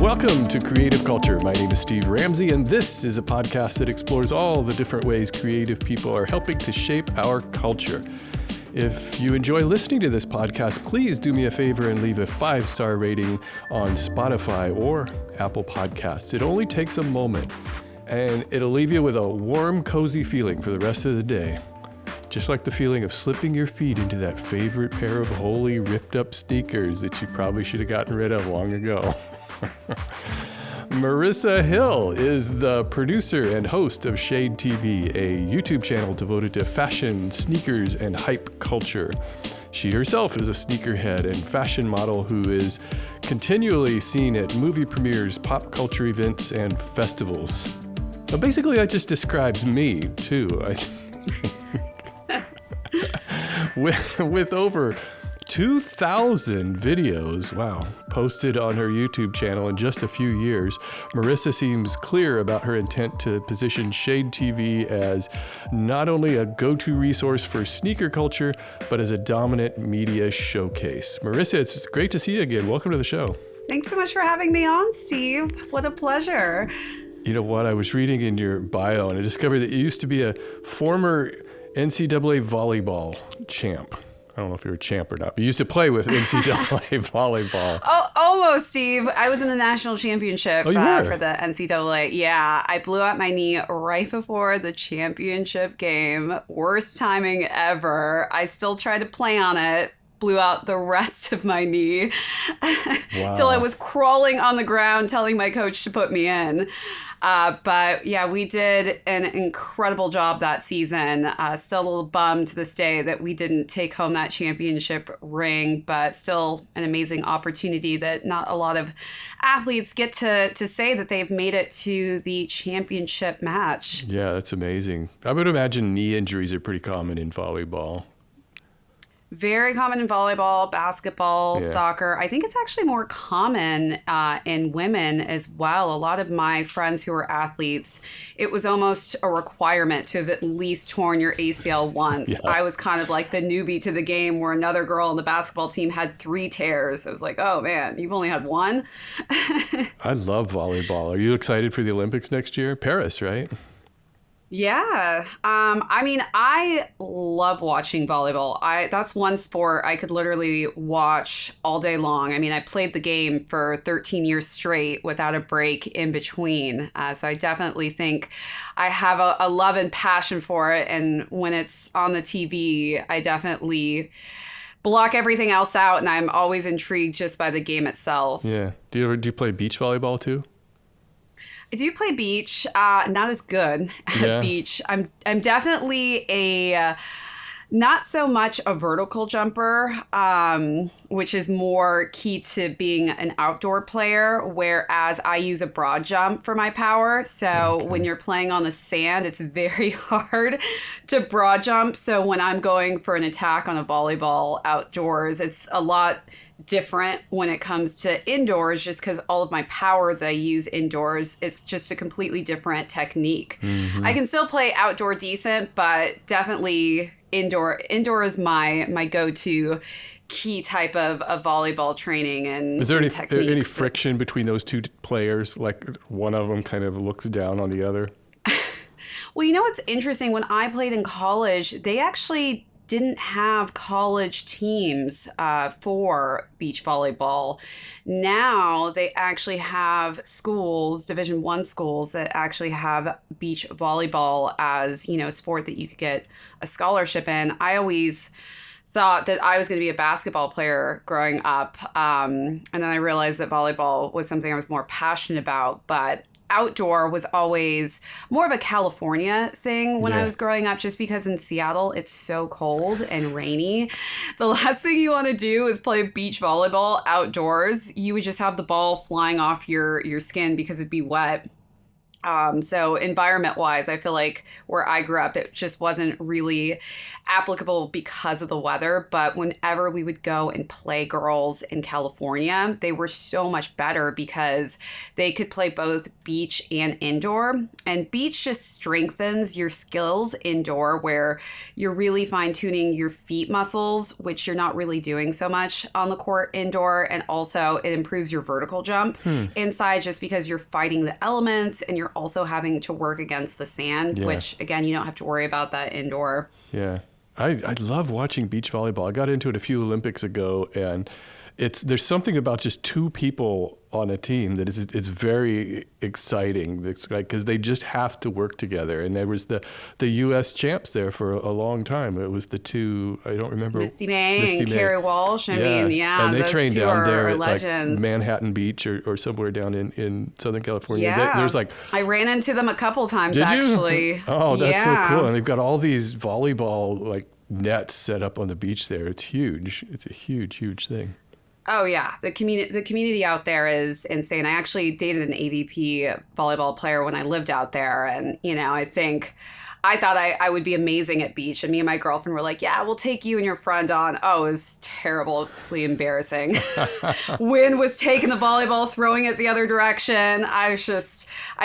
Welcome to Creative Culture. My name is Steve Ramsey, and this is a podcast that explores all the different ways creative people are helping to shape our culture. If you enjoy listening to this podcast, please do me a favor and leave a 5-star rating on Spotify or Apple Podcasts. It only takes a moment, and it'll leave you with a warm, cozy feeling for the rest of the day. Just like the feeling of slipping your feet into that favorite pair of holey, ripped-up sneakers that you probably should have gotten rid of long ago. Marissa Hill is the producer and host of Shate TV, a YouTube channel devoted to fashion, sneakers, and hype culture. She herself is a sneakerhead and fashion model who is continually seen at movie premieres, pop culture events, and festivals. Now, basically, that just describes me, too. With over 2,000 videos, posted on her YouTube channel in just a few years, Marissa seems clear about her intent to position Shate TV as not only a go-to resource for sneaker culture, but as a dominant media showcase. Marissa, it's great to see you again. Welcome to the show. Thanks so much for having me on, Steve. What a pleasure. You know what? I was reading in your bio and I discovered that you used to be a former NCAA volleyball champ. I don't know if you're a champ or not, but you used to play with NCAA volleyball. Oh, almost, Steve. I was in the national championship for the NCAA. Yeah, I blew out my knee right before the championship game. Worst timing ever. I still tried to play on it. Blew out the rest of my knee till I was crawling on the ground telling my coach to put me in. But yeah, we did an incredible job that season. Still a little bummed to this day that we didn't take home that championship ring, but still an amazing opportunity that not a lot of athletes get to say that they've made it to the championship match. Yeah, that's amazing. I would imagine knee injuries are pretty common in volleyball. Very common in volleyball, basketball, soccer. I think it's actually more common in women as well. A lot of my friends who are athletes, it was almost a requirement to have at least torn your ACL once. Yeah. I was kind of like the newbie to the game where another girl on the basketball team had 3 tears. I was like, oh man, you've only had 1? I love volleyball. Are you excited for the Olympics next year? Paris, right? Yeah. I love watching volleyball. That's one sport I could literally watch all day long. I played the game for 13 years straight without a break in between. So I definitely think I have a love and passion for it. And when it's on the TV, I definitely block everything else out. And I'm always intrigued just by the game itself. Yeah. Do you play beach volleyball too? I do play beach, not as good at beach. I'm definitely not so much a vertical jumper, which is more key to being an outdoor player, whereas I use a broad jump for my power. So when you're playing on the sand, it's very hard to broad jump. So when I'm going for an attack on a volleyball outdoors, it's a lot different when it comes to indoors, just because all of my power that I use indoors is just a completely different technique. Mm-hmm. I can still play outdoor decent, but definitely indoor is my go-to key type of volleyball training and is there any friction between those two players? Like one of them kind of looks down on the other? Well, you know what's interesting? When I played in college, they actually didn't have college teams for beach volleyball. Now they actually have schools, Division I schools, that actually have beach volleyball as, a sport that you could get a scholarship in. I always thought that I was going to be a basketball player growing up. And then I realized that volleyball was something I was more passionate about. But outdoor was always more of a California thing when I was growing up, just because in Seattle it's so cold and rainy. The last thing you want to do is play beach volleyball outdoors. You would just have the ball flying off your skin because it'd be wet. So environment-wise, I feel like where I grew up, it just wasn't really applicable because of the weather. But whenever we would go and play girls in California, they were so much better because they could play both beach and indoor. And beach just strengthens your skills indoor, where you're really fine-tuning your feet muscles, which you're not really doing so much on the court indoor. And also it improves your vertical jump inside, just because you're fighting the elements and you're also having to work against the sand, which again, you don't have to worry about that indoor. Yeah. I love watching beach volleyball. I got into it a few Olympics ago, and there's something about just two people on a team that it's very exciting. It's like, because they just have to work together. And there was the U.S. champs there for a long time. It was the two, I don't remember. Misty May and Carrie Walsh. I mean, and they trained down there at legends. Like Manhattan Beach or somewhere down in Southern California. Yeah. There's like, I ran into them a couple times, did actually. You? Oh, that's so cool. And they've got all these volleyball like nets set up on the beach there. It's huge. It's a huge, huge thing. Oh, yeah. The community out there is insane. I actually dated an AVP volleyball player when I lived out there. And, I thought I would be amazing at beach. And me and my girlfriend were like, yeah, we'll take you and your friend on. Oh, it was terribly embarrassing. Wind was taking the volleyball, throwing it the other direction. I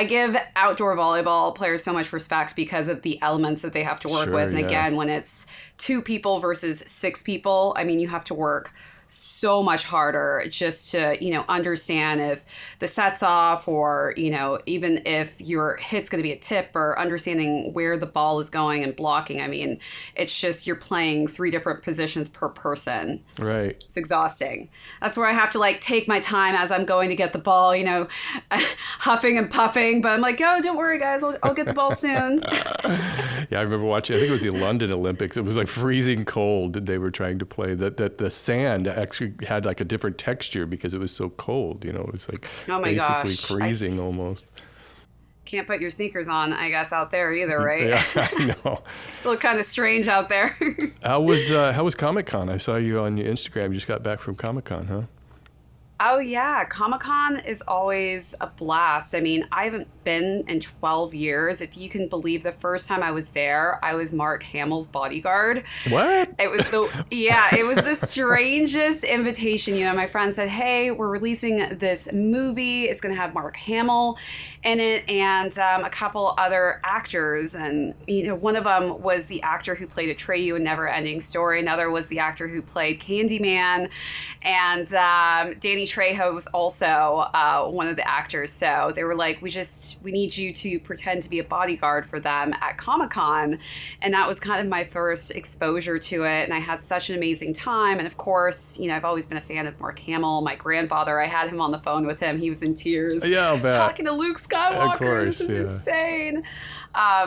give outdoor volleyball players so much respect because of the elements that they have to work with. And again, when it's 2 people versus 6 people, I mean, you have to work so much harder just to, understand if the set's off, or, even if your hit's going to be a tip, or understanding where the ball is going and blocking. I mean, it's just, you're playing 3 different positions per person. Right. It's exhausting. That's where I have to take my time as I'm going to get the ball, huffing and puffing. But I'm like, oh, don't worry, guys. I'll get the ball soon. Yeah, I remember watching, I think it was the London Olympics. It was like freezing cold, and they were trying to play that the sand actually had like a different texture because it was so cold. It was like basically freezing almost. Can't put your sneakers on, I guess, out there either, right? Yeah, I know. Look kind of strange out there. How was Comic-Con? I saw you on your Instagram. You just got back from Comic-Con, huh? Oh, yeah. Comic-Con is always a blast. I mean, I haven't been in 12 years. If you can believe, the first time I was there, I was Mark Hamill's bodyguard. What? It was the strangest invitation. My friend said, hey, we're releasing this movie. It's going to have Mark Hamill in it and a couple other actors. And, one of them was the actor who played Atreyu in Never Ending Story. Another was the actor who played Candyman. And Danny Trejo was also one of the actors. So they were like, we need you to pretend to be a bodyguard for them at Comic-Con. And that was kind of my first exposure to it. And I had such an amazing time. And of course, I've always been a fan of Mark Hamill. My grandfather, I had him on the phone with him. He was in tears. Yeah, I'll bet. Talking to Luke Skywalker. Of course, this is insane.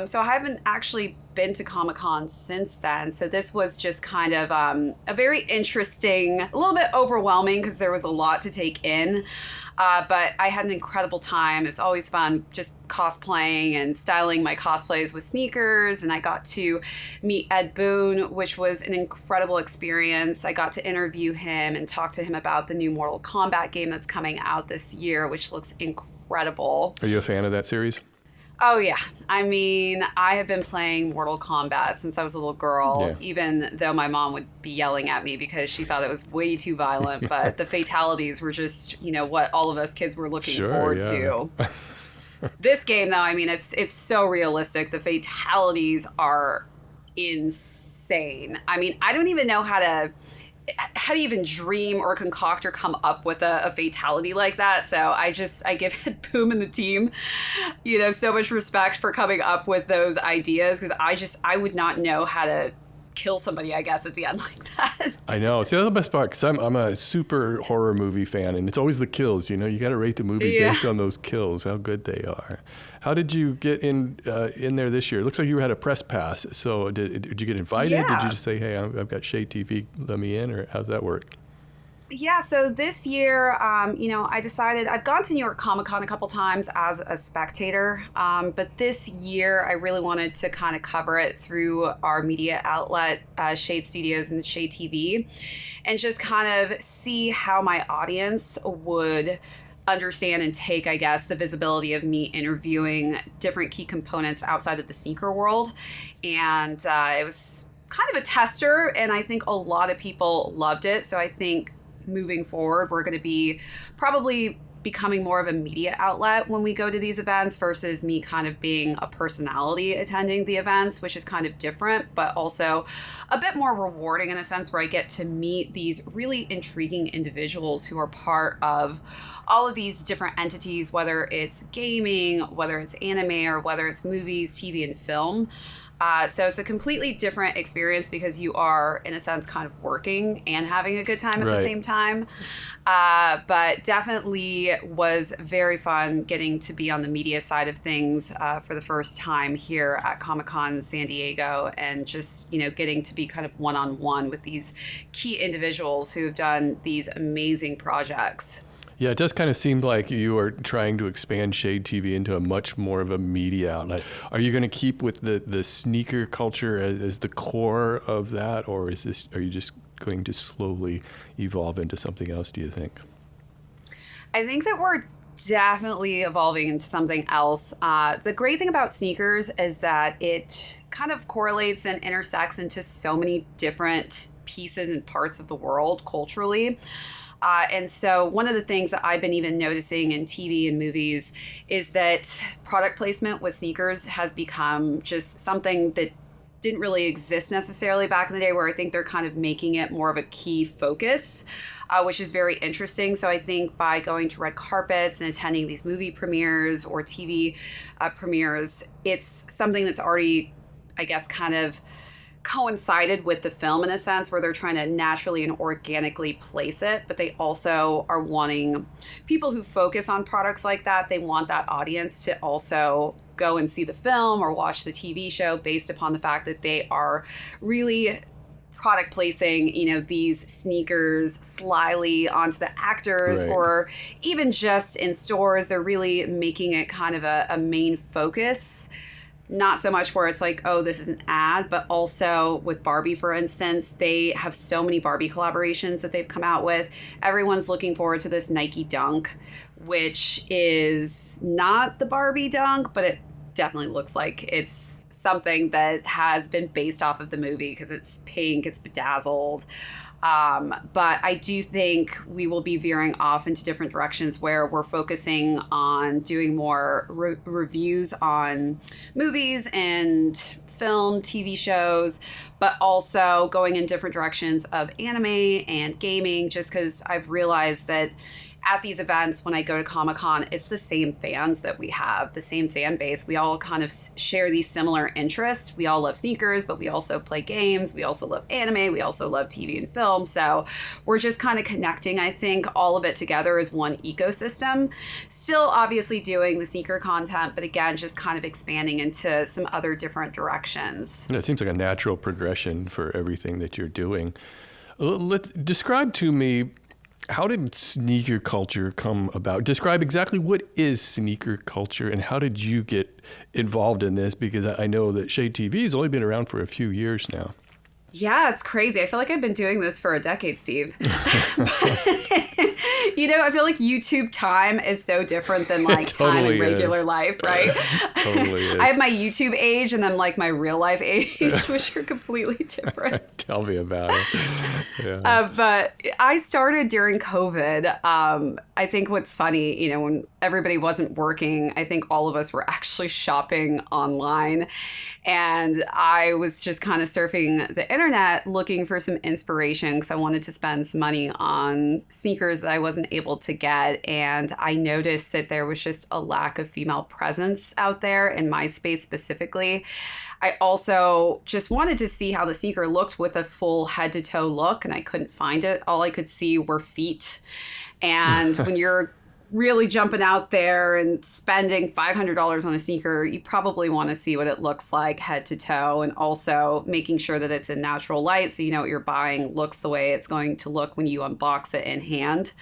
So I haven't actually been to Comic-Con since then. So this was just kind of a very interesting, a little bit overwhelming because there was a lot to take in. But I had an incredible time. It was always fun just cosplaying and styling my cosplays with sneakers. And I got to meet Ed Boon, which was an incredible experience. I got to interview him and talk to him about the new Mortal Kombat game that's coming out this year, which looks incredible. Are you a fan of that series? Oh, yeah. I mean, I have been playing Mortal Kombat since I was a little girl, even though my mom would be yelling at me because she thought it was way too violent. But the fatalities were just, what all of us kids were looking forward to. This game, though, I mean, it's so realistic. The fatalities are insane. I mean, I don't even know how to even dream or concoct or come up with a fatality like that. So I give Ed Boon and the team, so much respect for coming up with those ideas, because I would not know how to kill somebody, I guess, at the end like that. I know. See, that's the best part, because I'm a super horror movie fan, and it's always the kills. You got to rate the movie based on those kills, how good they are. How did you get in there this year? It looks like you had a press pass. So did you get invited? Yeah. Did you just say, hey, I've got Shate TV, let me in, or how's that work? Yeah, so this year, I decided I've gone to New York Comic Con a couple times as a spectator, but this year I really wanted to kind of cover it through our media outlet, Shate Studios and Shate TV, and just kind of see how my audience would understand and take, I guess, the visibility of me interviewing different key components outside of the sneaker world. And it was kind of a tester, and I think a lot of people loved it. So I think moving forward, we're going to be probably becoming more of a media outlet when we go to these events versus me kind of being a personality attending the events, which is kind of different, but also a bit more rewarding in a sense where I get to meet these really intriguing individuals who are part of all of these different entities, whether it's gaming, whether it's anime, or whether it's movies, TV, and film. So it's a completely different experience because you are, in a sense, kind of working and having a good time at the same time. But definitely was very fun getting to be on the media side of things for the first time here at Comic-Con San Diego, and just, getting to be kind of one-on-one with these key individuals who have done these amazing projects. Yeah, it does kind of seem like you are trying to expand Shade TV into a much more of a media outlet. Are you going to keep with the sneaker culture as the core of that, or are you just going to slowly evolve into something else, do you think? I think that we're definitely evolving into something else. The great thing about sneakers is that it kind of correlates and intersects into so many different pieces and parts of the world culturally. And so one of the things that I've been even noticing in TV and movies is that product placement with sneakers has become just something that didn't really exist necessarily back in the day, where I think they're kind of making it more of a key focus, which is very interesting. So I think by going to red carpets and attending these movie premieres or TV premieres, it's something that's already, I guess, kind of coincided with the film in a sense, where they're trying to naturally and organically place it, but they also are wanting people who focus on products like that. They want that audience to also go and see the film or watch the TV show based upon the fact that they are really product placing, these sneakers slyly onto the actors, right, or even just in stores. They're really making it kind of a main focus. Not so much where it's like, oh, this is an ad, but also with Barbie, for instance, they have so many Barbie collaborations that they've come out with. Everyone's looking forward to this Nike Dunk, which is not the Barbie Dunk, but it definitely looks like it's something that has been based off of the movie because it's pink, it's bedazzled. But I do think we will be veering off into different directions where we're focusing on doing more reviews on movies and film, TV shows, but also going in different directions of anime and gaming, just because I've realized that at these events, when I go to Comic-Con, it's the same fans that we have, the same fan base. We all kind of share these similar interests. We all love sneakers, but we also play games. We also love anime. We also love TV and film. So we're just kind of connecting, I think, all of it together as one ecosystem. Still obviously doing the sneaker content, but again, just kind of expanding into some other different directions. It seems like a natural progression for everything that you're doing. Describe to me, how did sneaker culture come about? Describe exactly what is sneaker culture and how did you get involved in this? Because I know that Shade TV has only been around for a few years now. Yeah, it's crazy. I feel like I've been doing this for a decade, Steve. I feel like YouTube time is so different than like totally time in regular life, right? Totally is. I have my YouTube age and then like my real life age, which are completely different. Tell me about it. Yeah. But I started during COVID. I think what's funny, when everybody wasn't working, I think all of us were actually shopping online. And I was just kind of surfing the internet looking for some inspiration because I wanted to spend some money on sneakers that I wasn't able to get. And I noticed that there was just a lack of female presence out there in my space specifically. I also just wanted to see how the sneaker looked with a full head to toe look, and I couldn't find it. All I could see were feet. And when you're really jumping out there and spending $500 on a sneaker, you probably want to see what it looks like head to toe, and also making sure that it's in natural light so you know what you're buying looks the way it's going to look when you unbox it in hand.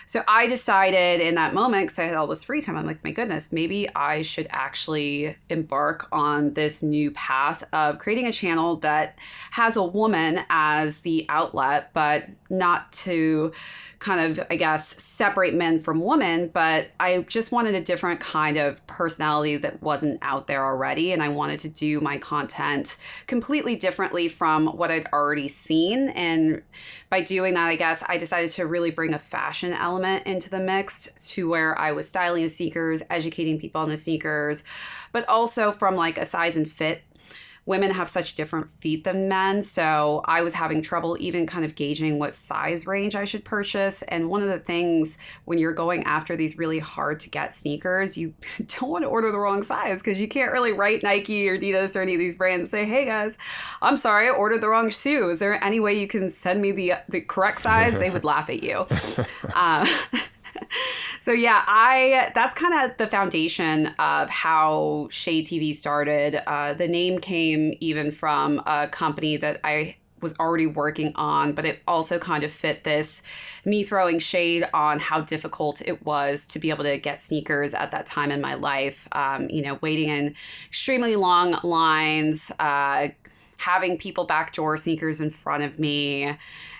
So I decided in that moment, because I had all this free time, I'm like, my goodness, maybe I should actually embark on this new path of creating a channel that has a woman as the outlet, but not to kind of, I guess, separate men from women, but I just wanted a different kind of personality that wasn't out there already. And I wanted to do my content completely differently from what I'd already seen. And by doing that, I guess I decided to really bring a fashion element into the mix, to where I was styling the sneakers, educating people on the sneakers, but also from like a size and fit. Women have such different feet than men, so I was having trouble even kind of gauging what size range I should purchase. And one of the things when you're going after these really hard to get sneakers, you don't want to order the wrong size, because you can't really write Nike or Adidas or any of these brands and say, hey guys, I'm sorry, I ordered the wrong shoe. Is there any way you can send me the correct size? They would laugh at you. So yeah, that's kind of the foundation of how Shate TV started. The name came even from a company that I was already working on, but it also kind of fit this, me throwing shade on how difficult it was to be able to get sneakers at that time in my life. Waiting in extremely long lines, having people backdoor sneakers in front of me.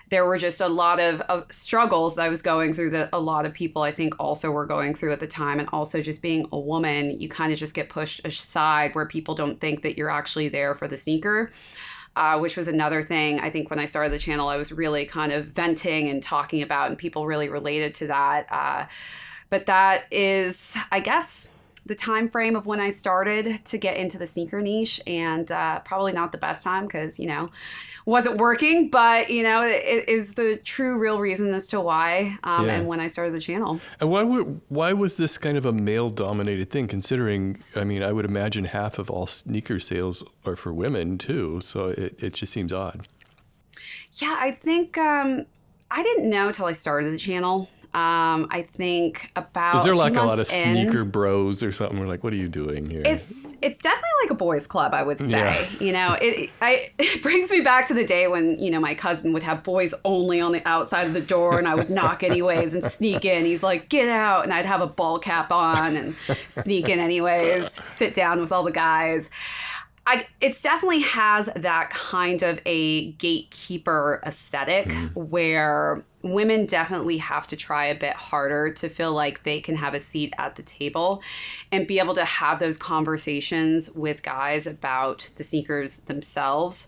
There were just a lot of struggles that I was going through that a lot of people, I think, also were going through at the time. And also just being a woman, you kind of just get pushed aside, where people don't think that you're actually there for the sneaker, which was another thing. I think when I started the channel, I was really kind of venting and talking about, and people really related to that. But that is, I guess, the time frame of when I started to get into the sneaker niche, and probably not the best time, because, wasn't working, but, it is the true real reason as to why and when I started the channel. And why was this kind of a male dominated thing, considering, I would imagine half of all sneaker sales are for women too. So it just seems odd. Yeah, I think I didn't know till I started the channel. I think about. Is there like a lot of sneaker bros or something? We're like, what are you doing here? It's definitely like a boys' club, I would say. Yeah. It brings me back to the day when my cousin would have boys only on the outside of the door, and I would knock anyways and sneak in. He's like, get out, and I'd have a ball cap on and sneak in anyways, sit down with all the guys. It definitely has that kind of a gatekeeper aesthetic where women definitely have to try a bit harder to feel like they can have a seat at the table and be able to have those conversations with guys about the sneakers themselves.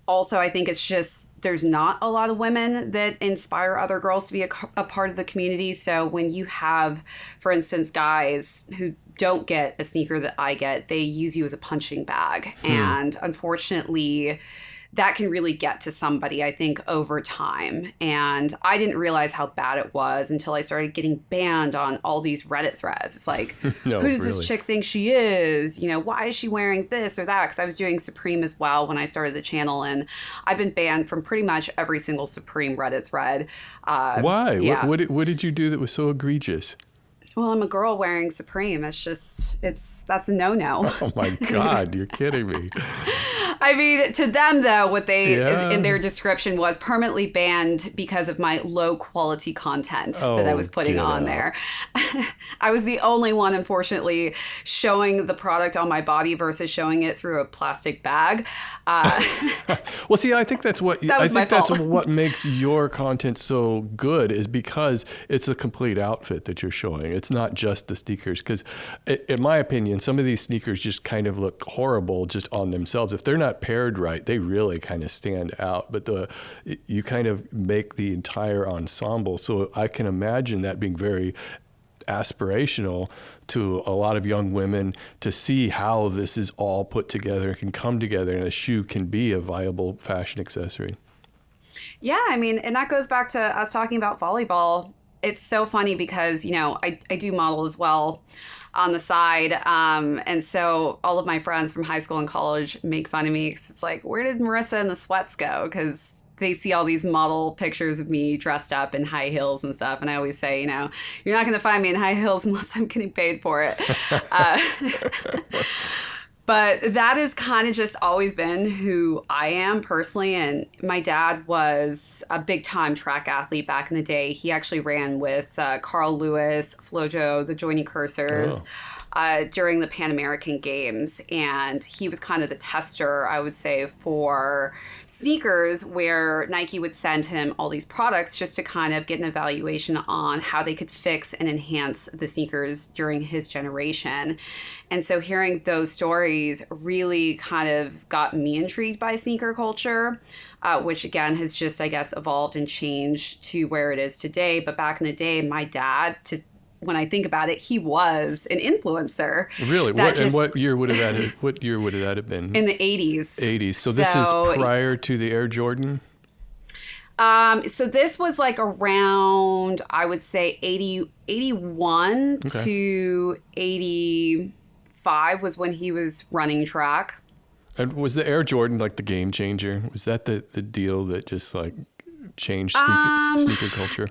Also, I think it's just there's not a lot of women that inspire other girls to be a part of the community. So when you have, for instance, guys who don't get a sneaker that I get, they use you as a punching bag. And unfortunately, that can really get to somebody, I think, over time. And I didn't realize how bad it was until I started getting banned on all these Reddit threads. It's like, who does this chick think she is? Why is she wearing this or that? Because I was doing Supreme as well when I started the channel. And I've been banned from pretty much every single Supreme Reddit thread. Why? Yeah. What did you do that was so egregious? Well, I'm a girl wearing Supreme. That's a no-no. Oh my God, you're kidding me. I mean, to them, though, what they in their description was permanently banned because of my low quality content that I was putting on there. I was the only one, unfortunately, showing the product on my body versus showing it through a plastic bag. Well, see, I think that's what that's what makes your content so good, is because it's a complete outfit that you're showing. It's not just the sneakers, because in my opinion, some of these sneakers just kind of look horrible just on themselves. If they're not paired right, they really kind of stand out, but you kind of make the entire ensemble. So I can imagine that being very aspirational to a lot of young women, to see how this is all put together and can come together, and a shoe can be a viable fashion accessory. Yeah, I mean, and that goes back to us talking about volleyball. It's so funny because, I do model as well on the side. And so all of my friends from high school and college make fun of me because it's like, where did Marissa and the sweats go? Because they see all these model pictures of me dressed up in high heels and stuff. And I always say, you're not going to find me in high heels unless I'm getting paid for it. But that has kind of just always been who I am personally. And my dad was a big time track athlete back in the day. He actually ran with Carl Lewis, Flojo, the Joining Cursors. during the Pan American Games. And he was kind of the tester, I would say, for sneakers, where Nike would send him all these products just to kind of get an evaluation on how they could fix and enhance the sneakers during his generation. And so hearing those stories really kind of got me intrigued by sneaker culture, which again has just, I guess, evolved and changed to where it is today. But back in the day, my dad, when I think about it, he was an influencer. Really? What year would that have been? In the 80s. 80s. So this is prior to the Air Jordan? So this was like around, I would say 81 to 85 was when he was running track. And was the Air Jordan like the game changer? Was that the deal that just like changed sneaker culture?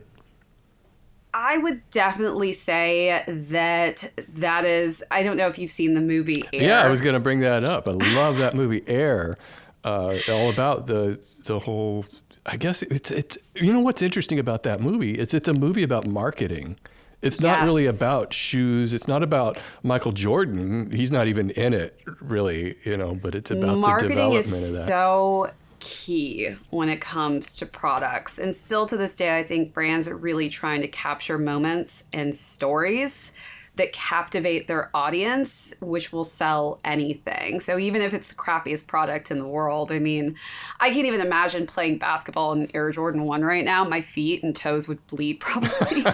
I would definitely say that is, I don't know if you've seen the movie Air. Yeah, I was going to bring that up. I love that movie Air. All about the whole, I guess it's you know what's interesting about that movie? It's a movie about marketing. It's not really about shoes. It's not about Michael Jordan. He's not even in it, really, but it's about the development of that. Marketing is so key when it comes to products. And still to this day, I think brands are really trying to capture moments and stories that captivate their audience, which will sell anything. So even if it's the crappiest product in the world, I mean, I can't even imagine playing basketball in Air Jordan 1 right now. My feet and toes would bleed probably.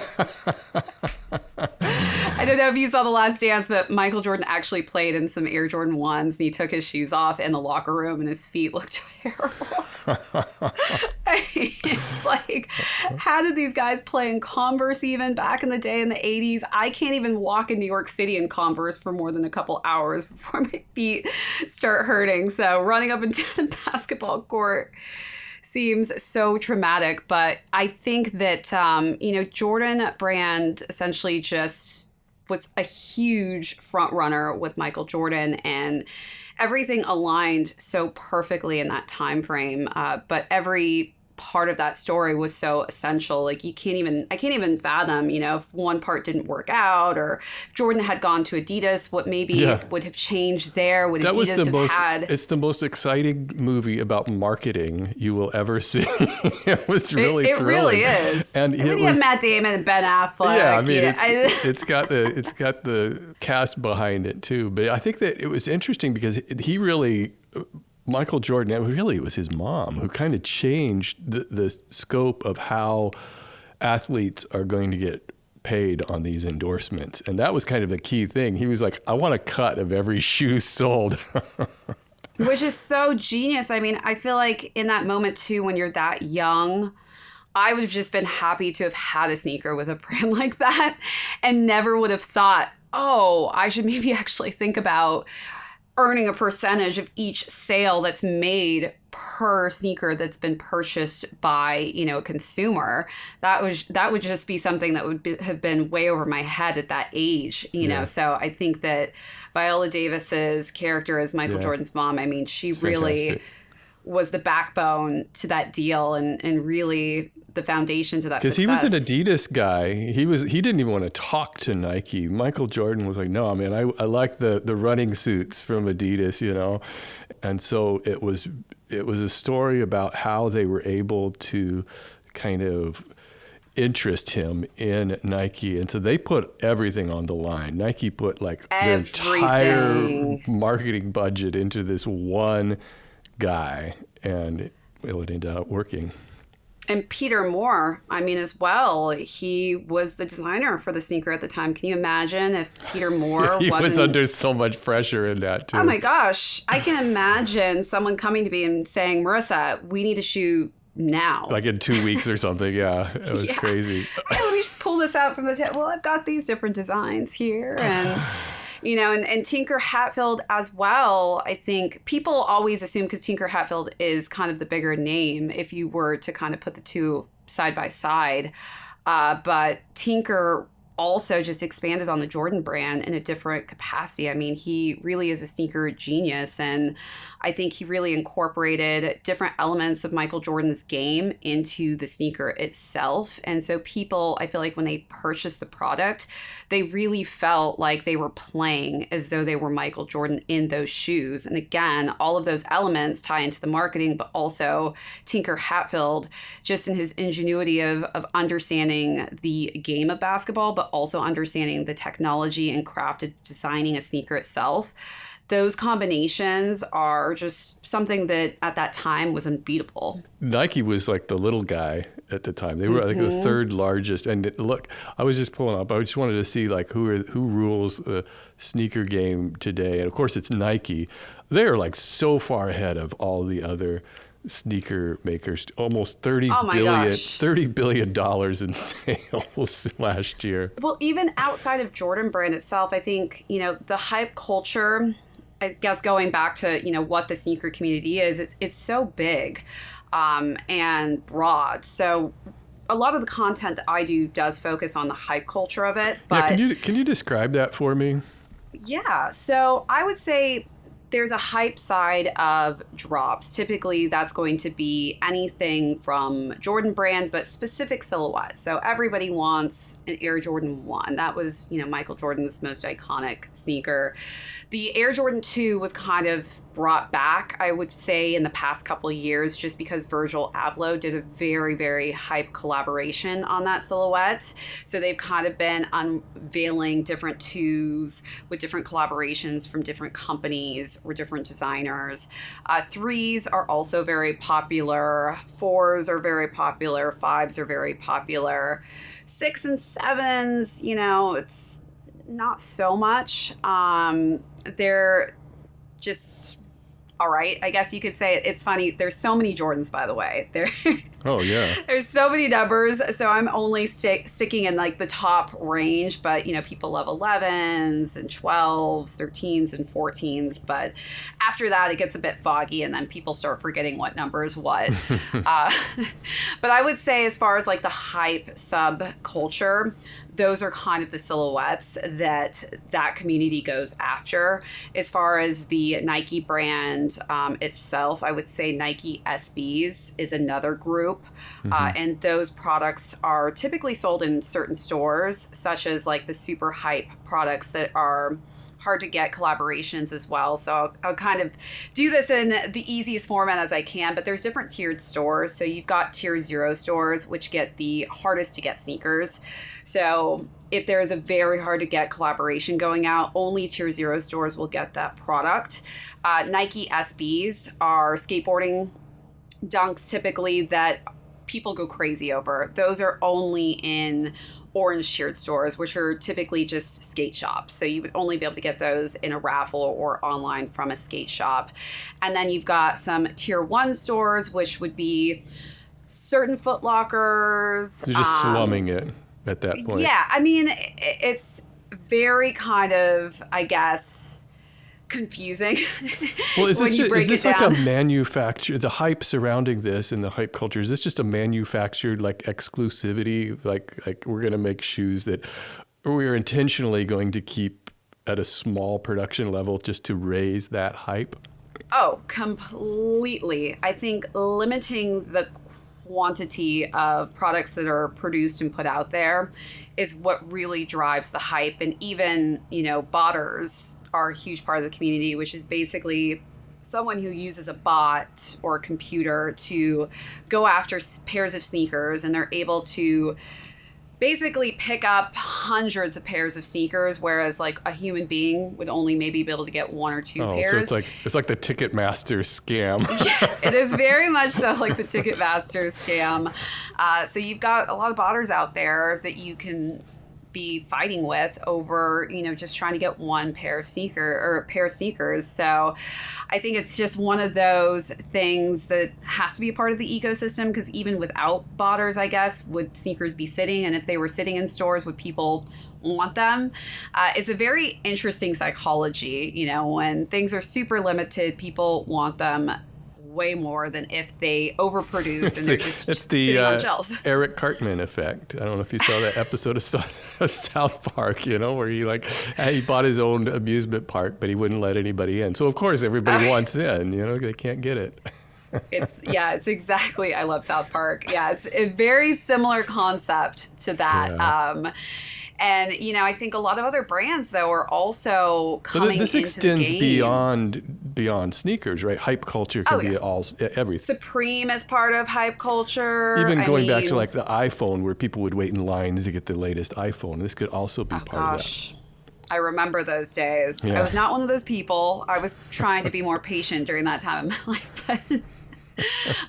I don't know if you saw The Last Dance, but Michael Jordan actually played in some Air Jordan 1s, and he took his shoes off in the locker room and his feet looked terrible. It's like, how did these guys play in Converse even back in the day in the 80s? I can't even walk in New York City in Converse for more than a couple hours before my feet start hurting. So running up and down the basketball court seems so traumatic. But I think that, Jordan Brand essentially just was a huge front runner with Michael Jordan, and everything aligned so perfectly in that time frame. But every part of that story was so essential. Like I can't even fathom, if one part didn't work out, or if Jordan had gone to Adidas, what maybe would have changed there. Would that Adidas have had? It's the most exciting movie about marketing you will ever see. It was really thrilling. It really is. And you have Matt Damon and Ben Affleck. Yeah, I mean, it's got the cast behind it too. But I think that it was interesting because Michael Jordan, it was his mom who kind of changed the scope of how athletes are going to get paid on these endorsements. And that was kind of the key thing. He was like, I want a cut of every shoe sold. Which is so genius. I mean, I feel like in that moment too, when you're that young, I would have just been happy to have had a sneaker with a brand like that and never would have thought, oh, I should maybe actually think about earning a percentage of each sale that's made per sneaker that's been purchased by, a consumer. That would just be something that would have been way over my head at that age, know. So I think that Viola Davis's character as Michael Jordan's mom, I mean, she really was the backbone to that deal and really the foundation to that success. Because he was an Adidas guy. He didn't even want to talk to Nike. Michael Jordan was like, no, man, I like the running suits from Adidas, And so it was a story about how they were able to kind of interest him in Nike. And so they put everything on the line. Nike put like their entire marketing budget into this one guy, and it ended up working. And Peter Moore, I mean, as well, he was the designer for the sneaker at the time. Can you imagine if Peter Moore he was under so much pressure in that too? Oh my gosh. I can imagine someone coming to me and saying, Marissa, we need a shoe now. Like in 2 weeks or something. Yeah, it was crazy. Hey, let me just pull this out from the table. Well, I've got these different designs here. And... and Tinker Hatfield as well. I think people always assume, because Tinker Hatfield is kind of the bigger name if you were to kind of put the two side by side. But Tinker also just expanded on the Jordan brand in a different capacity. I mean, he really is a sneaker genius, and I think he really incorporated different elements of Michael Jordan's game into the sneaker itself. And so people, I feel like when they purchased the product, they really felt like they were playing as though they were Michael Jordan in those shoes. And again, all of those elements tie into the marketing, but also Tinker Hatfield, just in his ingenuity of understanding the game of basketball, but also understanding the technology and craft of designing a sneaker itself. Those combinations are just something that at that time was unbeatable. Nike was like the little guy at the time. They were like the third largest. And look, I was just pulling up. I just wanted to see like who rules the sneaker game today. And of course, it's Nike. They are like so far ahead of all the other sneaker makers. Almost $30 billion in sales last year. Well, even outside of Jordan brand itself, I think, the hype culture, I guess going back to, what the sneaker community is, it's so big and broad. So a lot of the content that I do does focus on the hype culture of it. But can you describe that for me? Yeah. So I would say there's a hype side of drops. Typically, that's going to be anything from Jordan brand, but specific silhouettes. So everybody wants an Air Jordan 1. That was, Michael Jordan's most iconic sneaker. The Air Jordan 2 was kind of brought back, I would say, in the past couple of years, just because Virgil Abloh did a very, very hype collaboration on that silhouette. So they've kind of been unveiling different 2s with different collaborations from different companies or different designers. 3s are also very popular. 4s are very popular. 5s are very popular. 6 and 7s, it's not so much. They're just all right, I guess you could say. It's funny. There's so many Jordans, by the way. Oh, yeah. There's so many numbers. So I'm only sticking in like the top range. But, people love 11s and 12s, 13s and 14s. But after that, it gets a bit foggy and then people start forgetting what number is what. But I would say as far as like the hype subculture, those are kind of the silhouettes that community goes after. As far as the Nike brand itself, I would say Nike SBs is another group. And those products are typically sold in certain stores, such as like the super hype products that are hard to get collaborations as well. So I'll kind of do this in the easiest format as I can, but there's different tiered stores. So you've got tier 0 stores, which get the hardest to get sneakers. So if there is a very hard to get collaboration going out, only tier 0 stores will get that product. Nike SBs are skateboarding dunks typically that people go crazy over. Those are only in orange tiered stores, which are typically just skate shops. So you would only be able to get those in a raffle or online from a skate shop. And then you've got some tier 1 stores, which would be certain Foot Lockers. You're just slumming it at that point. Yeah, I mean, it's very kind of, I guess, confusing. Well, is this like a manufactured, the hype surrounding this and the hype culture, is this just a manufactured like exclusivity? Like we're going to make shoes that we're intentionally going to keep at a small production level just to raise that hype? Oh, completely. I think limiting the quantity of products that are produced and put out there is what really drives the hype. And even, botters are a huge part of the community, which is basically someone who uses a bot or a computer to go after pairs of sneakers, and they're able to basically pick up hundreds of pairs of sneakers, whereas like a human being would only maybe be able to get 1 or 2 pairs. So it's like the Ticketmaster scam. Yeah, it is very much so like the Ticketmaster scam. So you've got a lot of botters out there that you can be fighting with over, just trying to get one pair of sneakers. So I think it's just one of those things that has to be a part of the ecosystem, because even without botters, I guess, would sneakers be sitting? And if they were sitting in stores, would people want them? It's a very interesting psychology. When things are super limited, people want them way more than if they overproduce and they're just sitting the on shelves. Eric Cartman effect. I don't know if you saw that episode of South Park, where he bought his own amusement park, but he wouldn't let anybody in. So of course everybody wants in, they can't get it. It's exactly, I love South Park. Yeah, it's a very similar concept to that. Yeah. And, I think a lot of other brands, though, are also coming into the game. This extends beyond sneakers, right? Hype culture can be everything. Supreme is part of hype culture. Even going back to the iPhone, where people would wait in lines to get the latest iPhone. This could also be part of that. I remember those days. Yeah. I was not one of those people. I was trying to be more patient during that time in my life. But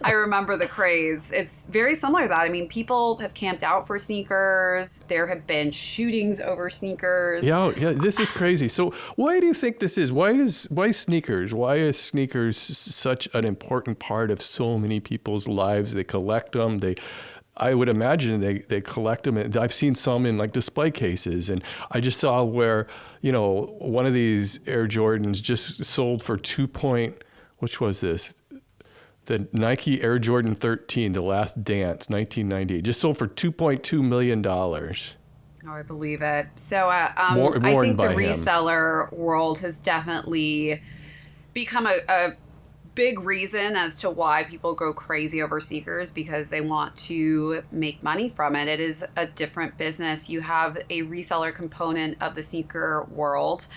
I remember the craze. It's very similar to that. I mean, people have camped out for sneakers. There have been shootings over sneakers. Yeah, this is crazy. So why do you think this is? Why sneakers? Why is sneakers such an important part of so many people's lives? They collect them. I would imagine they collect them. I've seen some in display cases, and I just saw where, one of these Air Jordans just sold for which was this? The Nike Air Jordan 13, The Last Dance, 1998, just sold for $2.2 million. Oh, I believe it. So I think the reseller world has definitely become a big reason as to why people go crazy over sneakers, because they want to make money from it. It is a different business. You have a reseller component of the sneaker world.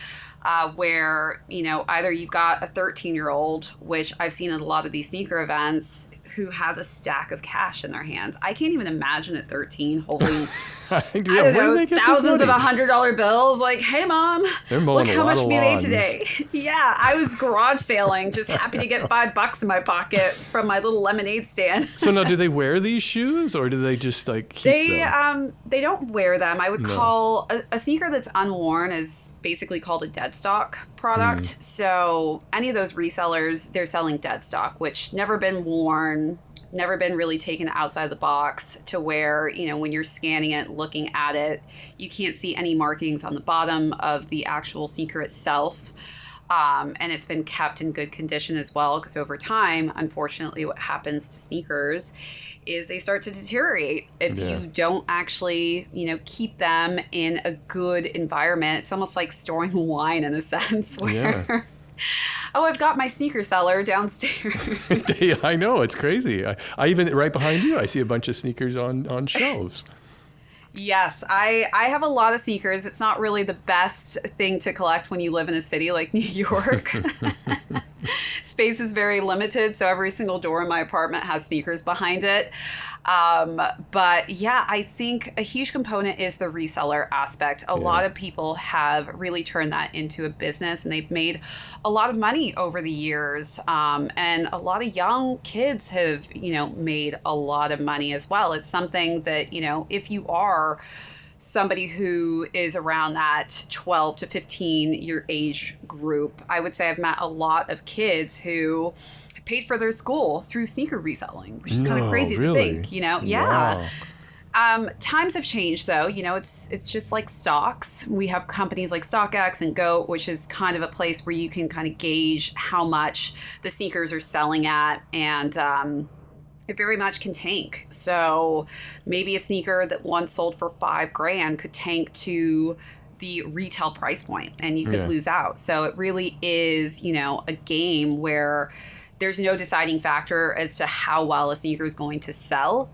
Where, either you've got a 13-year-old, which I've seen at a lot of these sneaker events, who has a stack of cash in their hands. I can't even imagine at 13 holding, thousands of $100 bills. Hey, Mom, look how much we made today. Yeah, I was garage sailing, just happy to get $5 in my pocket from my little lemonade stand. So now, do they wear these shoes, or do they just keep them? They don't wear them. I would call a sneaker that's unworn is basically called a dead stock product. So any of those resellers, they're selling dead stock, which never been worn, never been really taken outside the box to where, when you're scanning it, looking at it, you can't see any markings on the bottom of the actual sneaker itself. And it's been kept in good condition as well, because over time, unfortunately, what happens to sneakers is they start to deteriorate if you don't actually, keep them in a good environment. It's almost like storing wine in a sense, where oh, I've got my sneaker cellar downstairs. I know, it's crazy. I even, right behind you, I see a bunch of sneakers on shelves. Yes, I have a lot of sneakers. It's not really the best thing to collect when you live in a city like New York. Space is very limited, so every single door in my apartment has sneakers behind it. But yeah, I think a huge component is the reseller aspect. A lot of people have really turned that into a business, and they've made a lot of money over the years. And a lot of young kids have, made a lot of money as well. It's something that, if you are somebody who is around that 12 to 15 year age group, I would say I've met a lot of kids who paid for their school through sneaker reselling, which is kind of crazy to think, Yeah. Wow. Times have changed, though. It's just like stocks. We have companies like StockX and GOAT, which is kind of a place where you can kind of gauge how much the sneakers are selling at, and it very much can tank. So maybe a sneaker that once sold for $5,000 could tank to the retail price point, and you could lose out. So it really is, a game where there's no deciding factor as to how well a sneaker is going to sell.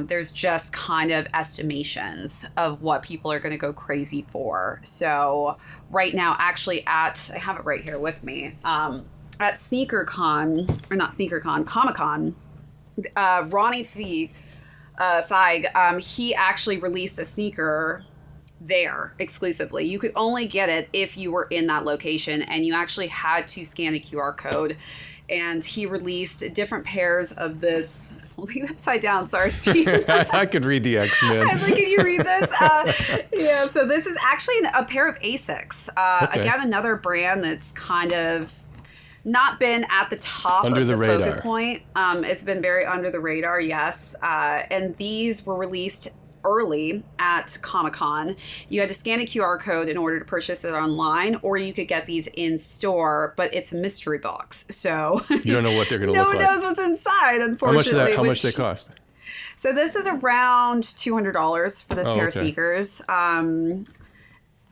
There's just kind of estimations of what people are going to go crazy for. So right now, actually I have it right here with me, at Comic-Con, Ronnie Feig, he actually released a sneaker there exclusively. You could only get it if you were in that location, and you actually had to scan a QR code. And he released different pairs of this. Holding it upside down, sorry, Steve. I could read the X-Men. I was like, can you read this? So this is actually a pair of Asics. Again, another brand that's kind of not been at the top of the focus point. It's been very under the radar, yes. And these were released early at Comic-Con. You had to scan a QR code in order to purchase it online, or you could get these in store, but it's a mystery box. So you don't know what they're going to look like. No one knows what's inside, unfortunately. How much they cost? So this is around $200 for this pair of sneakers.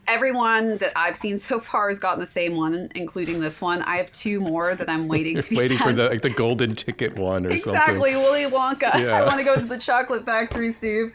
Everyone that I've seen so far has gotten the same one, including this one. I have 2 more that I'm waiting to be waiting sent. for the golden ticket one or something. Exactly, Willy Wonka. Yeah. I want to go to the chocolate factory, Steve.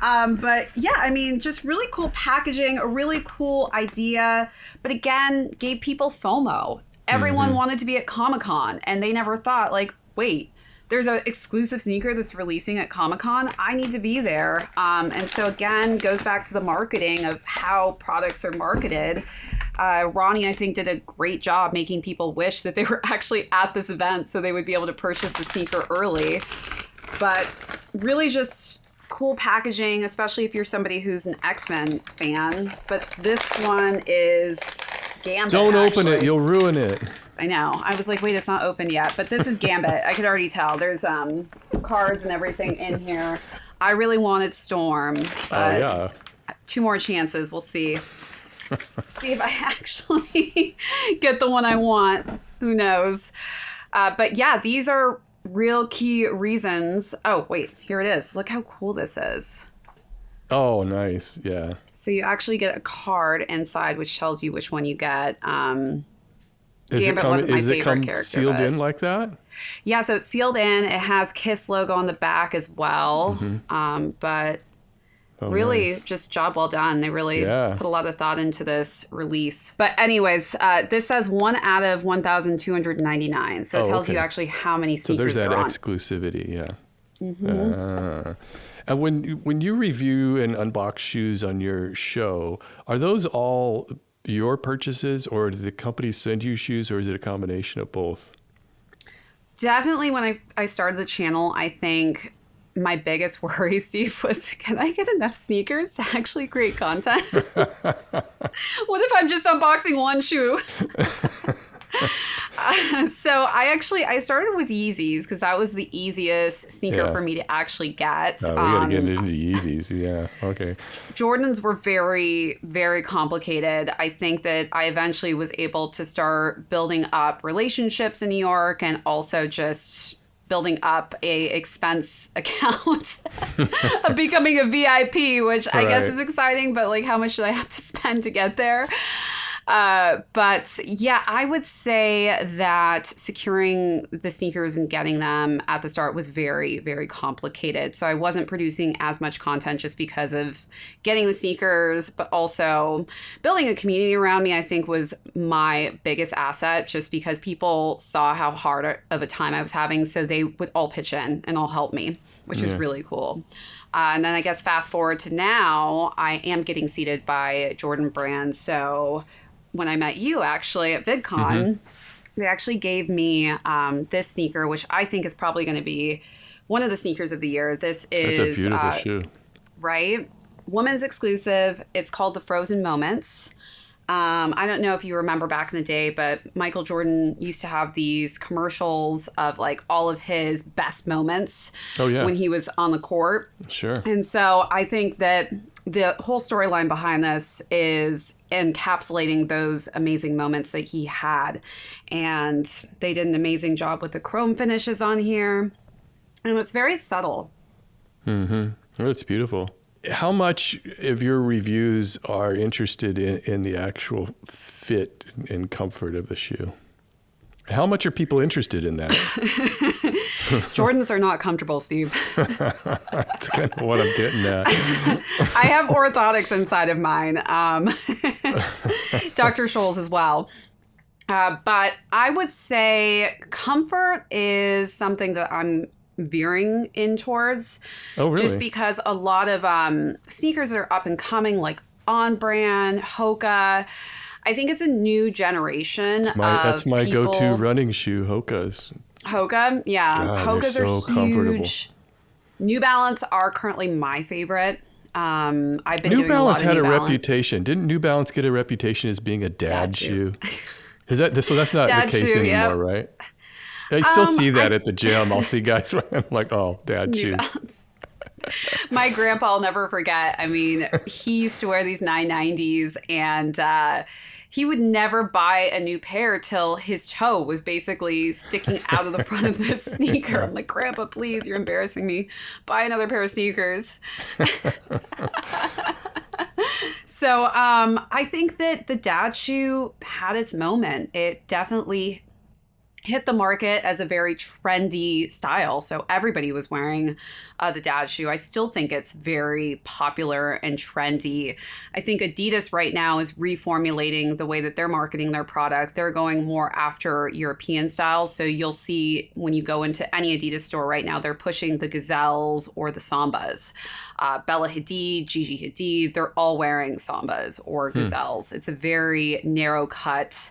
But yeah, I mean, just really cool packaging, a really cool idea. But again, gave people FOMO. Everyone wanted to be at Comic-Con, and they never thought, like, wait, there's an exclusive sneaker that's releasing at Comic-Con. I need to be there. And so again, goes back to the marketing of how products are marketed. Ronnie, I think, did a great job making people wish that they were actually at this event so they would be able to purchase the sneaker early. But really just cool packaging, especially if you're somebody who's an X-Men fan. But this one is Gambit. Don't open it. You'll ruin it. I know. I was like, wait, it's not open yet. But this is Gambit. I could already tell. There's cards and everything in here. I really wanted Storm. But yeah. 2 more chances. We'll see. See if I actually get the one I want. Who knows? But yeah, these are real key reasons. Oh, wait. Here it is. Look how cool this is. Oh, nice. Yeah. So you actually get a card inside which tells you which one you get. Gambit wasn't my favorite character. Sealed in like that? Yeah, so it's sealed in. It has KISS logo on the back as well. But really just job well done. They really put a lot of thought into this release. But anyways, this says 1 out of 1,299. So it tells you actually how many sneakers there are. So there's that on. exclusivity, yeah. And when you review and unbox shoes on your show, are those all your purchases, or does the company send you shoes, or is it a combination of both? Definitely when I started the channel, I think my biggest worry, Steve, was can I get enough sneakers to actually create content? What if I'm just unboxing one shoe? So I started with Yeezys because that was the easiest sneaker for me to actually get. Oh, we got to get into Yeezys. Yeah. Okay. Jordans were very, very complicated. I think that I eventually was able to start building up relationships in New York and also just building up a expense account of becoming a VIP, which I guess is exciting, but like how much should I have to spend to get there? But yeah, I would say that securing the sneakers and getting them at the start was very, very complicated. So I wasn't producing as much content just because of getting the sneakers, but also building a community around me, I think was my biggest asset, just because people saw how hard of a time I was having. So they would all pitch in and all help me, which is really cool. And then I guess fast forward to now, I am getting seated by Jordan Brand. So when I met you actually at VidCon, they actually gave me this sneaker, which I think is probably going to be one of the sneakers of the year. This is a beautiful shoe. Right? Women's exclusive. It's called the Frozen Moments. I don't know if you remember back in the day, but Michael Jordan used to have these commercials of like all of his best moments when he was on the court. Sure. And so I think that the whole storyline behind this is encapsulating those amazing moments that he had. And they did an amazing job with the chrome finishes on here. And it's very subtle. Oh, it's beautiful. How much of your reviews are interested in the actual fit and comfort of the shoe? How much are people interested in that? Jordans are not comfortable, Steve. That's kind of what I'm getting at. I have orthotics inside of mine. Dr. Scholl's as well. But I would say comfort is something that I'm veering in towards. Oh, really? Just because a lot of sneakers that are up and coming, like On Brand, Hoka, I think it's a new generation. That's my go-to running shoe, Hoka's. Hoka, yeah. God, Hoka's are huge. New Balance are currently my favorite. I've been doing a lot of New Balance. New Balance had a reputation. Didn't New Balance get a reputation as being a dad shoe? Is that so? That's not the case anymore, right? I still see that at the gym. I'll see guys I'm like, oh, dad shoes. My grandpa, I'll never forget. I mean, he used to wear these 990s, and he would never buy a new pair till his toe was basically sticking out of the front of the sneaker. I'm like, Grandpa, please, you're embarrassing me. Buy another pair of sneakers. So I think that the dad shoe had its moment. It definitely hit the market as a very trendy style. So everybody was wearing the dad shoe. I still think it's very popular and trendy. I think Adidas right now is reformulating the way that they're marketing their product. They're going more after European styles. So you'll see when you go into any Adidas store right now, they're pushing the Gazelles or the Sambas. Bella Hadid, Gigi Hadid, they're all wearing Sambas or Gazelles. It's a very narrow cut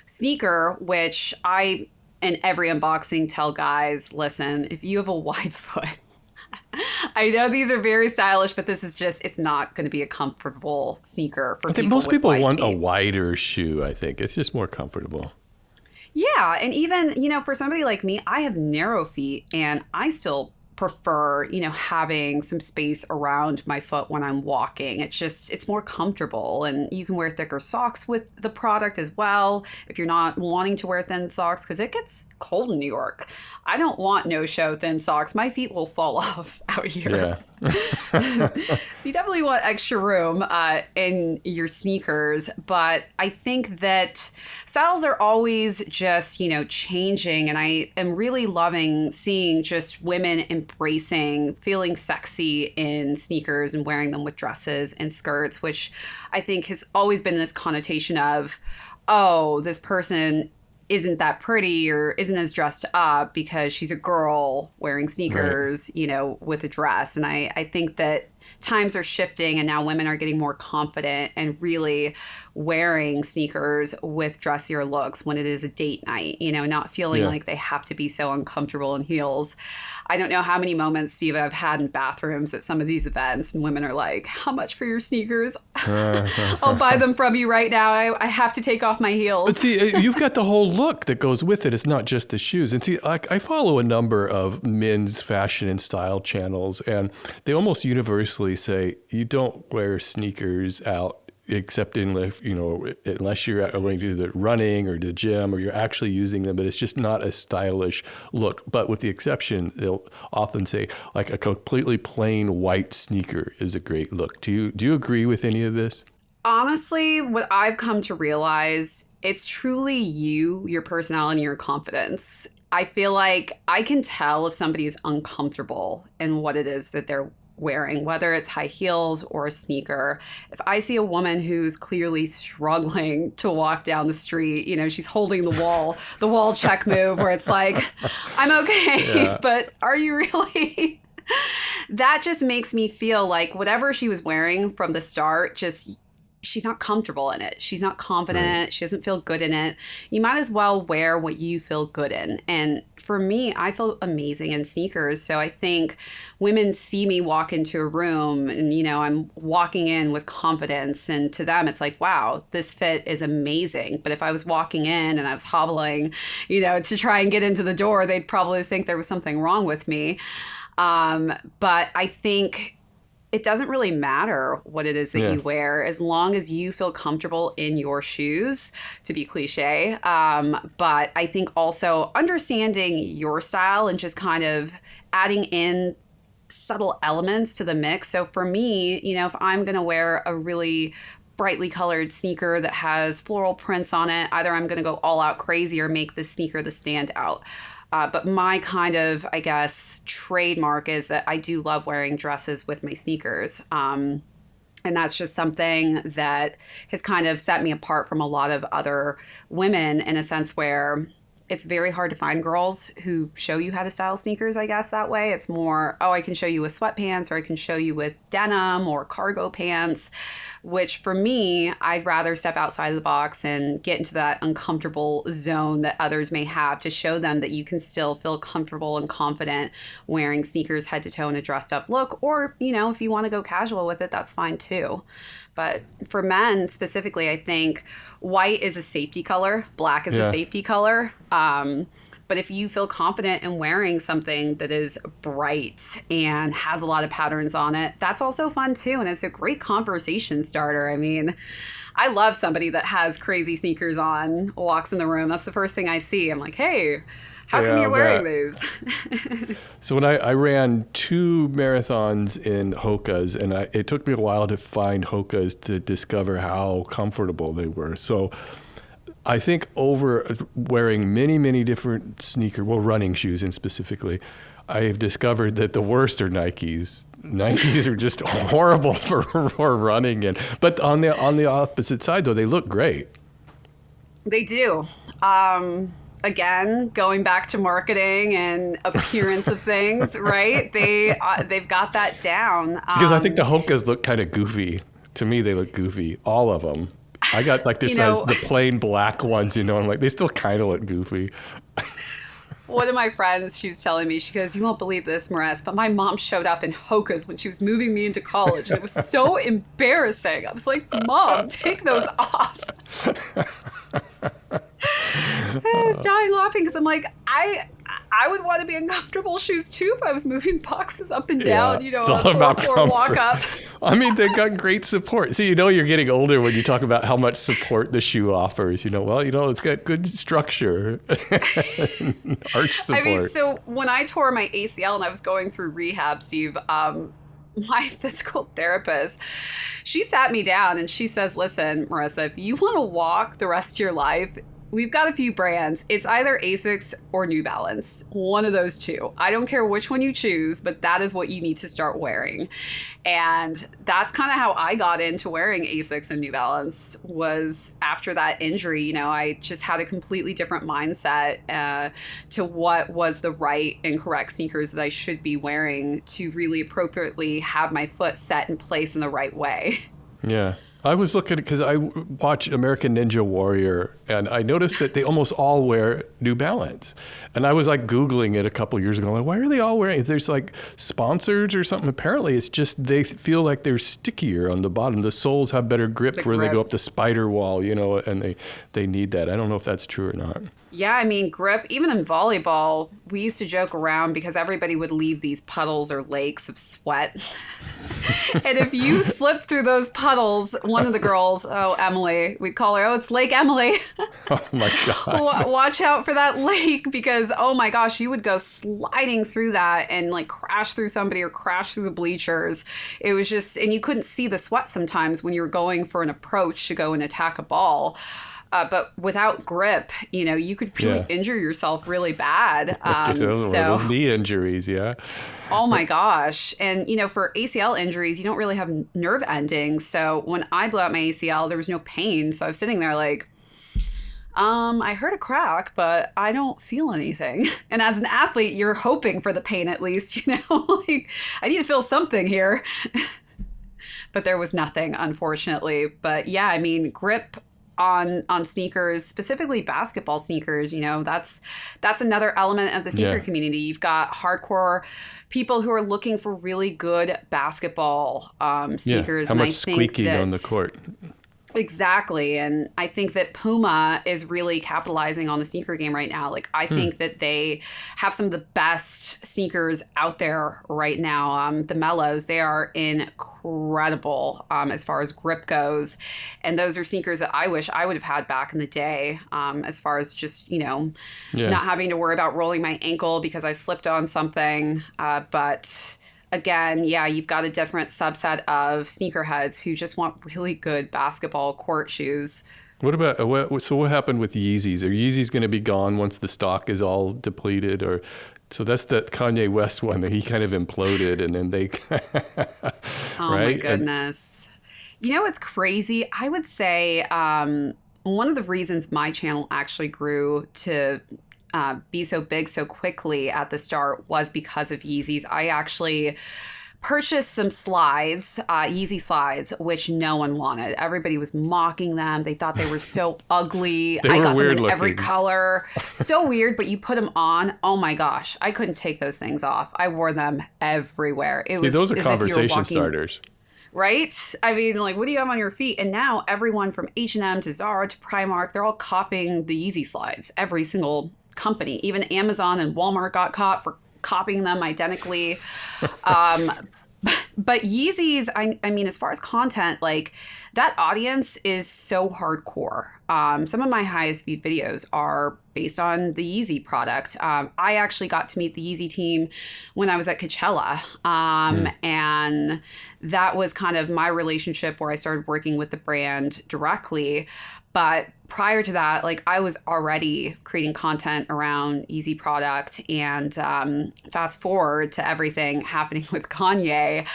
sneaker, which I, in every unboxing, tell guys, listen, if you have a wide foot, I know these are very stylish, but this is just, it's not going to be a comfortable sneaker for people. I think most people want feet. A wider shoe, I think. It's just more comfortable. Yeah. And even, for somebody like me, I have narrow feet and I still prefer, having some space around my foot when I'm walking. It's more comfortable, and you can wear thicker socks with the product as well if you're not wanting to wear thin socks, because it gets cold in New York. I don't want no-show thin socks. My feet will fall off out here. Yeah. So you definitely want extra room in your sneakers, but I think that styles are always just, changing, and I am really loving seeing just women embracing feeling sexy in sneakers and wearing them with dresses and skirts, which I think has always been this connotation of, oh, this person isn't that pretty or isn't as dressed up because she's a girl wearing sneakers, right, with a dress. And I think that times are shifting, and now women are getting more confident and really wearing sneakers with dressier looks when it is a date night, not feeling like they have to be so uncomfortable in heels. I don't know how many moments, Steve, I've had in bathrooms at some of these events, and women are like, how much for your sneakers? I'll buy them from you right now. I have to take off my heels. But see, you've got the whole look that goes with it. It's not just the shoes. And see, I follow a number of men's fashion and style channels, and they almost universally say you don't wear sneakers out except unless you're going to the running or the gym or you're actually using them, but it's just not a stylish look. But with the exception, they'll often say like a completely plain white sneaker is a great look. Do you agree with any of this? Honestly, what I've come to realize, it's truly your personality, your confidence. I feel like I can tell if somebody is uncomfortable in what it is that they're wearing, whether it's high heels or a sneaker. If I see a woman who's clearly struggling to walk down the street, she's holding the wall check move where it's like, I'm okay, but are you really? That just makes me feel like whatever she was wearing from the start, she's not comfortable in it. She's not confident. Right. She doesn't feel good in it. You might as well wear what you feel good in. And for me, I feel amazing in sneakers. So I think women see me walk into a room and, I'm walking in with confidence. And to them, it's like, wow, this fit is amazing. But if I was walking in and I was hobbling, to try and get into the door, they'd probably think there was something wrong with me. But I think it doesn't really matter what it is that you wear, as long as you feel comfortable in your shoes, to be cliche. But I think also understanding your style and just kind of adding in subtle elements to the mix. So for me, if I'm going to wear a really brightly colored sneaker that has floral prints on it, either I'm going to go all out crazy or make the sneaker the standout. But my kind of, I guess, trademark is that I do love wearing dresses with my sneakers. And that's just something that has kind of set me apart from a lot of other women, in a sense where it's very hard to find girls who show you how to style sneakers, I guess, that way. It's more, I can show you with sweatpants, or I can show you with denim or cargo pants, which for me, I'd rather step outside of the box and get into that uncomfortable zone that others may have, to show them that you can still feel comfortable and confident wearing sneakers head to toe in a dressed up look. Or, if you want to go casual with it, that's fine too. But for men specifically, I think white is a safety color. Black is a safety color. But if you feel confident in wearing something that is bright and has a lot of patterns on it, that's also fun too. And it's a great conversation starter. I mean, I love somebody that has crazy sneakers on, walks in the room. That's the first thing I see. I'm like, hey, how come you're wearing these? So when I ran 2 marathons in Hoka's, and it took me a while to find Hoka's to discover how comfortable they were. So I think over wearing many, many different running shoes and specifically, I have discovered that the worst are Nikes. Nikes are just horrible for running in. But on the opposite side, though, they look great. They do. Again, going back to marketing and appearance of things, right? They've got that down. Because I think the Hoka's look kind of goofy. To me, they look goofy. All of them. I got like this as the plain black ones, I'm like, they still kind of look goofy. One of my friends, she was telling me, she goes, you won't believe this, Marissa, but my mom showed up in Hoka's when she was moving me into college. And it was so embarrassing. I was like, Mom, take those off. I was dying laughing because I'm like, I would want to be in comfortable shoes too if I was moving boxes up and down, it's all about floor walk up. I mean, they got great support. See, you're getting older when you talk about how much support the shoe offers. It's got good structure, arch support. I mean, so when I tore my ACL and I was going through rehab, Steve, my physical therapist, she sat me down and she says, listen, Marissa, if you want to walk the rest of your life, we've got a few brands. It's either ASICS or New Balance. One of those two. I don't care which one you choose, but that is what you need to start wearing. And that's kind of how I got into wearing ASICS and New Balance, was after that injury. I just had a completely different mindset to what was the right and correct sneakers that I should be wearing to really appropriately have my foot set in place in the right way. Yeah. I was looking because I watch American Ninja Warrior, and I noticed that they almost all wear New Balance. And I was like Googling it a couple years ago, like, why are they all wearing it? There's like sponsors or something. Apparently it's just they feel like they're stickier on the bottom. The soles have better grip where they go up the spider wall, and they need that. I don't know if that's true or not. Yeah, I mean, grip, even in volleyball, we used to joke around because everybody would leave these puddles or lakes of sweat. And if you slipped through those puddles, one of the girls, Emily, we'd call her, it's Lake Emily. Oh my God. Watch out for that lake because, oh my gosh, you would go sliding through that and like crash through somebody or crash through the bleachers. It was just, and you couldn't see the sweat sometimes when you were going for an approach to go and attack a ball. But without grip, you could really injure yourself really bad. Those knee injuries, yeah. Oh my gosh. And, for ACL injuries, you don't really have nerve endings. So when I blew out my ACL, there was no pain. So I was sitting there like, I heard a crack, but I don't feel anything. And as an athlete, you're hoping for the pain at least, like I need to feel something here. But there was nothing, unfortunately. But yeah, I mean, grip on sneakers, specifically basketball sneakers, that's another element of the sneaker community. You've got hardcore people who are looking for really good basketball sneakers. How much squeaking on the court. Exactly. And I think that Puma is really capitalizing on the sneaker game right now. Like, I think that they have some of the best sneakers out there right now. The Mellows, they are incredible as far as grip goes. And those are sneakers that I wish I would have had back in the day, as far as just, not having to worry about rolling my ankle because I slipped on something. But again, you've got a different subset of sneakerheads who just want really good basketball court shoes. What about, what happened with Yeezys? Are Yeezys going to be gone once the stock is all depleted? So that's the Kanye West one that he kind of imploded and then they... Oh my goodness. It's crazy. I would say one of the reasons my channel actually grew to be so big so quickly at the start was because of Yeezys. I actually purchased some slides, Yeezy slides, which no one wanted. Everybody was mocking them. They thought they were so ugly. I got them in every color. So weird, but you put them on. Oh my gosh. I couldn't take those things off. I wore them everywhere. Those are conversation starters. Right? I mean, like, what do you have on your feet? And now everyone from H&M to Zara to Primark, they're all copying the Yeezy slides. Every single company. Even Amazon and Walmart got caught for copying them identically. But Yeezys, I mean, as far as content, like that audience is so hardcore. Some of my highest viewed videos are based on the Yeezy product. I actually got to meet the Yeezy team when I was at Coachella. And that was kind of my relationship where I started working with the brand directly. But prior to that, like I was already creating content around Yeezy product, and fast forward to everything happening with Kanye.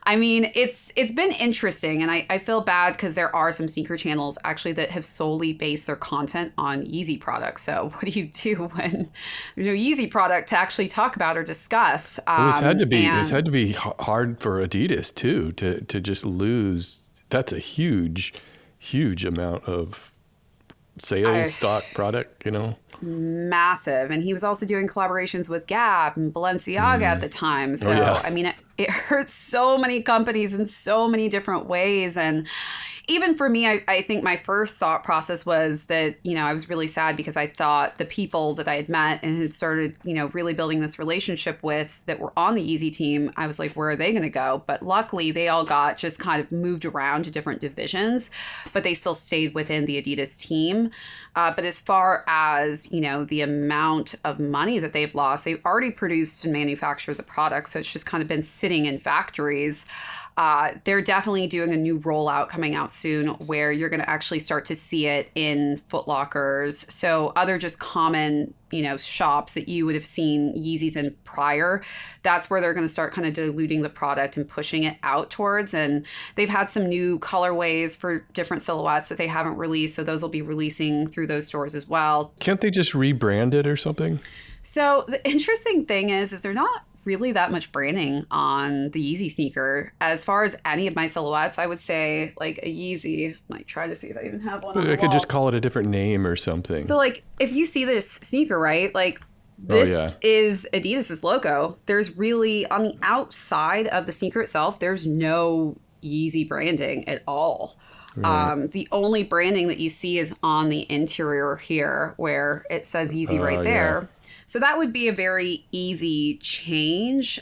I mean, it's been interesting, and I feel bad because there are some sneaker channels actually that have solely based their content on Yeezy products. So what do you do when there's no Yeezy product to actually talk about or discuss? Well, it's had to be hard for Adidas too to just lose. That's a huge amount of sales, stock, product, Massive. And he was also doing collaborations with Gap and Balenciaga at the time. So, I mean, it hurts so many companies in so many different ways. And even for me, I think my first thought process was that, I was really sad because I thought the people that I had met and had started, really building this relationship with that were on the Yeezy team, I was like, where are they going to go? But luckily, they all got just kind of moved around to different divisions, but they still stayed within the Adidas team. But as far as, the amount of money that they've lost, they've already produced and manufactured the product. So it's just kind of been sitting in factories. They're definitely doing a new rollout coming out soon where you're going to actually start to see it in Foot Lockers. So other just common, shops that you would have seen Yeezys in prior, that's where they're going to start kind of diluting the product and pushing it out towards. And they've had some new colorways for different silhouettes that they haven't released. So those will be releasing through those stores as well. Can't they just rebrand it or something? So the interesting thing is they're not really that much branding on the Yeezy sneaker. As far as any of my silhouettes, I would say like a Yeezy. I might try to see if I even have one on the I could wall. just call it a different name or something. So like if you see this sneaker, right? Like this is Adidas's logo. There's really, on the outside of the sneaker itself, there's no Yeezy branding at all. Right. The only branding that you see is on the interior here where it says Yeezy right there. Yeah. So that would be a very easy change.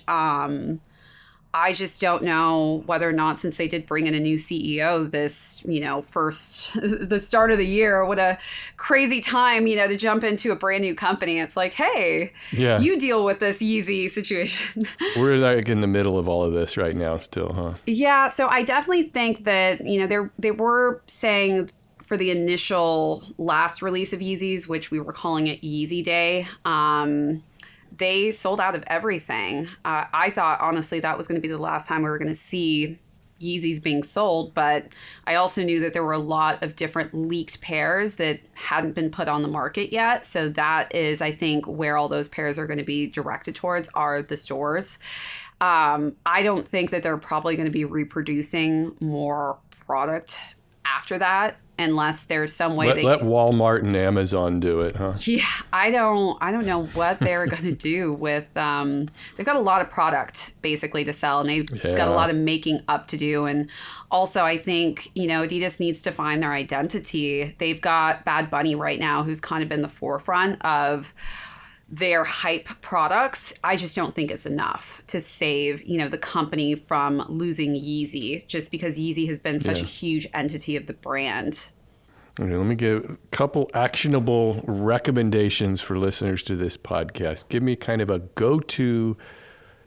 I just don't know whether or not, since they did bring in a new CEO this, the start of the year, what a crazy time, to jump into a brand new company. It's like, hey, you deal with this Yeezy situation. We're like in the middle of all of this right now still, huh? Yeah. So I definitely think that, they were saying for the initial last release of Yeezys, which we were calling it Yeezy Day, they sold out of everything. I thought, honestly, that was going to be the last time we were going to see Yeezys being sold, but I also knew that there were a lot of different leaked pairs that hadn't been put on the market yet. So that is, I think, where all those pairs are going to be directed towards are the stores. I don't think that they're probably going to be reproducing more product after that, unless there's some way let Walmart and Amazon do it, huh? Yeah, I don't know what they're going to do with. They've got a lot of product basically to sell, and they've got a lot of making up to do. And also, I think Adidas needs to find their identity. They've got Bad Bunny right now, who's kind of been the forefront of their hype products. I just don't think it's enough to save, the company from losing Yeezy, just because Yeezy has been such a huge entity of the brand. Okay, let me give a couple actionable recommendations for listeners to this podcast. Give me kind of a go-to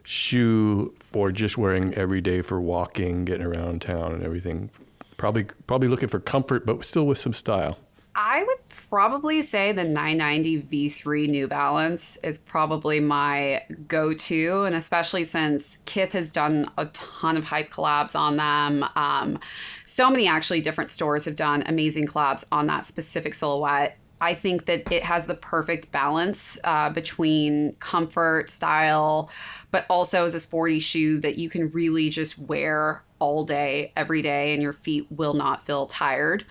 shoe for just wearing every day for walking, getting around town and everything. Probably looking for comfort, but still with some style. I would probably say the 990 V3 New Balance is probably my go-to, and especially since Kith has done a ton of hype collabs on them. So many actually different stores have done amazing collabs on that specific silhouette. I think that it has the perfect balance between comfort, style, but also as a sporty shoe that you can really just wear all day, every day, and your feet will not feel tired.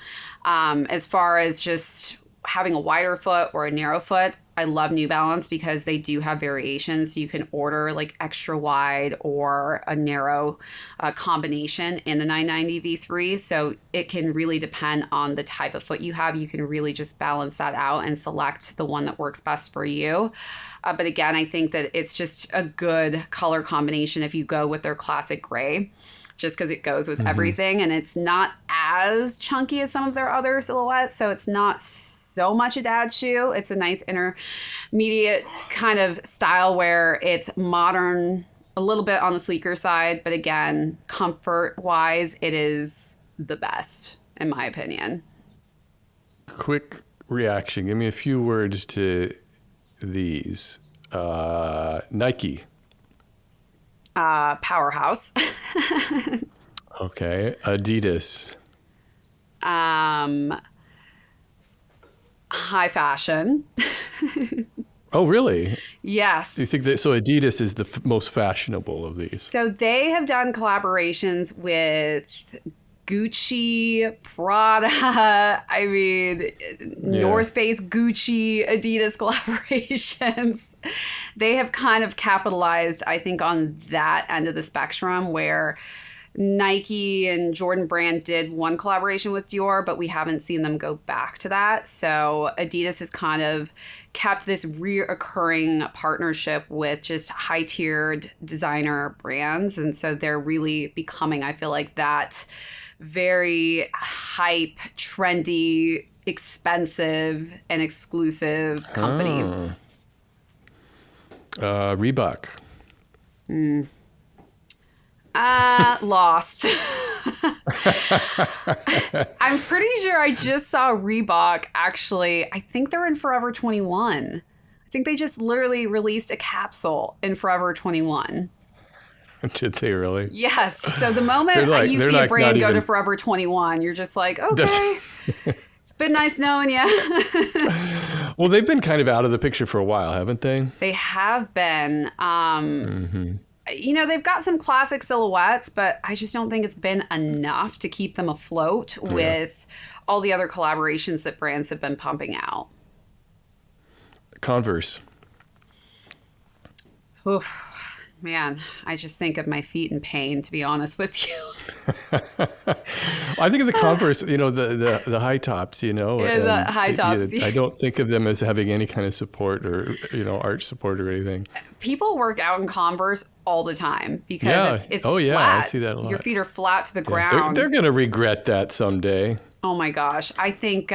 As far as just having a wider foot or a narrow foot, I love New Balance because they do have variations. You can order like extra wide or a narrow combination in the 990 V3. So it can really depend on the type of foot you have. You can really just balance that out and select the one that works best for you. But again, I think that it's just a good color combination if you go with their classic gray, just because it goes with everything, and it's not as chunky as some of their other silhouettes, so it's not so much a dad shoe. It's a nice intermediate kind of style where it's modern, a little bit on the sleeker side, but again, comfort-wise, it is the best, in my opinion. Quick reaction. Give me a few words to these. Nike. Powerhouse. Okay. Adidas. High fashion. Oh, really? Yes. You think that? So Adidas is the most fashionable of these. So they have done collaborations with Gucci, Prada, I mean, North Face, Gucci, Adidas collaborations. They have kind of capitalized, I think, on that end of the spectrum where Nike and Jordan Brand did one collaboration with Dior, but we haven't seen them go back to that. So Adidas has kind of kept this reoccurring partnership with just high-tiered designer brands. And so they're really becoming, I feel like, that very hype, trendy, expensive, and exclusive company. Reebok. Lost. I'm pretty sure I just saw Reebok actually. I think they're in Forever 21. I think they just literally released a capsule in Forever 21. Did they really? Yes. So the moment you see a brand go to Forever 21, you're just like, okay, it's been nice knowing you. Well, they've been kind of out of the picture for a while, haven't they? They have been. You know, they've got some classic silhouettes, but I just don't think it's been enough to keep them afloat with all the other collaborations that brands have been pumping out. Converse. Oof. Man, I just think of my feet in pain, to be honest with you. I think of the Converse, you know, the high tops, you know. Yeah, the high tops. I don't think of them as having any kind of support or, you know, arch support or anything. People work out in Converse all the time because it's flat. I see that a lot. Your feet are flat to the ground. They're going to regret that someday. Oh my gosh. I think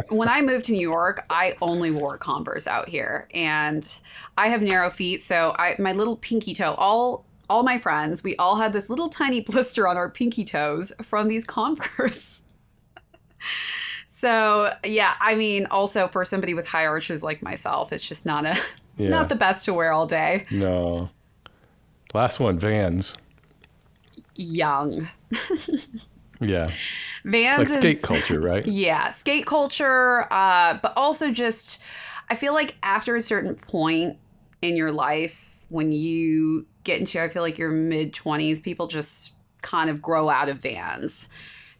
when I moved to New York, I only wore Converse out here. And I have narrow feet, so my little pinky toe, all my friends, we all had this little tiny blister on our pinky toes from these Converse. So, yeah, I mean, also for somebody with high arches like myself, it's just not the best to wear all day. No. Last one, Vans. Young. Yeah. Vans it's like skate culture, right? Yeah, skate culture, but also just, I feel like after a certain point in your life, when you get into, I feel like your mid-20s, people just kind of grow out of Vans.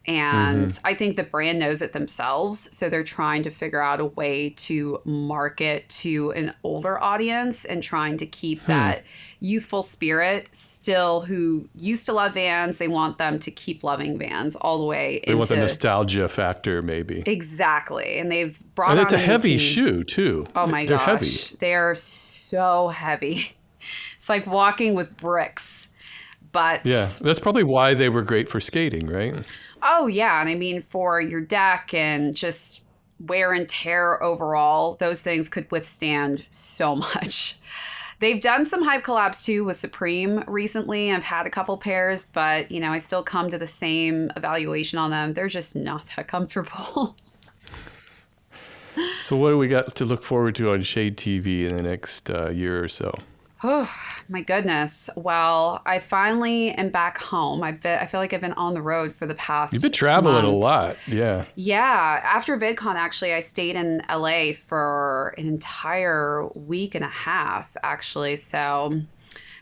And I think the brand knows it themselves. So they're trying to figure out a way to market to an older audience and trying to keep that youthful spirit still who used to love Vans. They want them to keep loving Vans all the way into... They want the nostalgia factor, maybe. Exactly. And they've brought and on... it's a heavy shoe, too. Oh, my They're gosh. heavy. They are so heavy. It's like walking with bricks. But... Yeah, that's probably why they were great for skating, right? Oh, yeah. And I mean, for your deck and just wear and tear overall, those things could withstand so much. They've done some hype collabs, too, with Supreme recently. I've had a couple pairs, but, you know, I still come to the same evaluation on them. They're just not that comfortable. So what do we got to look forward to on Shade TV in the next year or so? Oh, my goodness. Well, I finally am back home. I feel like I've been on the road for the past You've been traveling month. a lot. Yeah. Yeah. After VidCon, actually, I stayed in LA for an entire week and a half, actually. So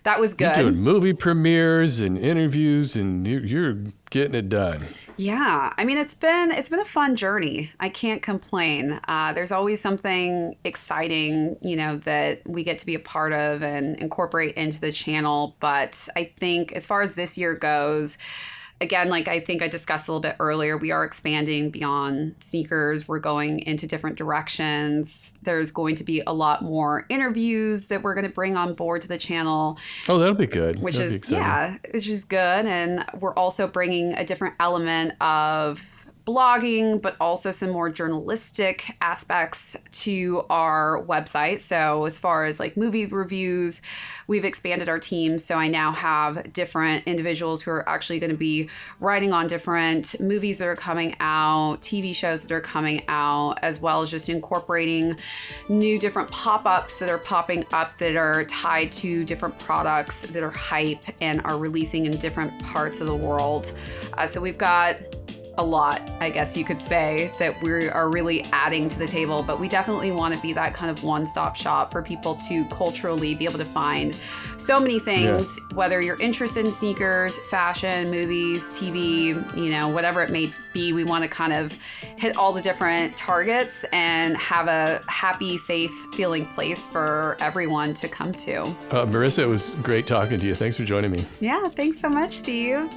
that was good. You're doing movie premieres and interviews, and you're getting it done. Yeah, I mean, it's been a fun journey. I can't complain. There's always something exciting, that we get to be a part of and incorporate into the channel. But I think as far as this year goes, again, like I think I discussed a little bit earlier, we are expanding beyond sneakers. We're going into different directions. There's going to be a lot more interviews that we're going to bring on board to the channel. Oh, that'll be good. Which is good. And we're also bringing a different element of blogging, but also some more journalistic aspects to our website. So as far as like movie reviews, we've expanded our team. So I now have different individuals who are actually going to be writing on different movies that are coming out, TV shows that are coming out, as well as just incorporating new different pop-ups that are popping up that are tied to different products that are hype and are releasing in different parts of the world. So we've got a lot, I guess you could say, that we are really adding to the table, but we definitely want to be that kind of one-stop shop for people to culturally be able to find so many things, whether you're interested in sneakers, fashion, movies, TV, whatever it may be. We want to kind of hit all the different targets and have a happy, safe feeling place for everyone to come to. Marissa, it was great talking to you. Thanks for joining me. Yeah, thanks so much, Steve.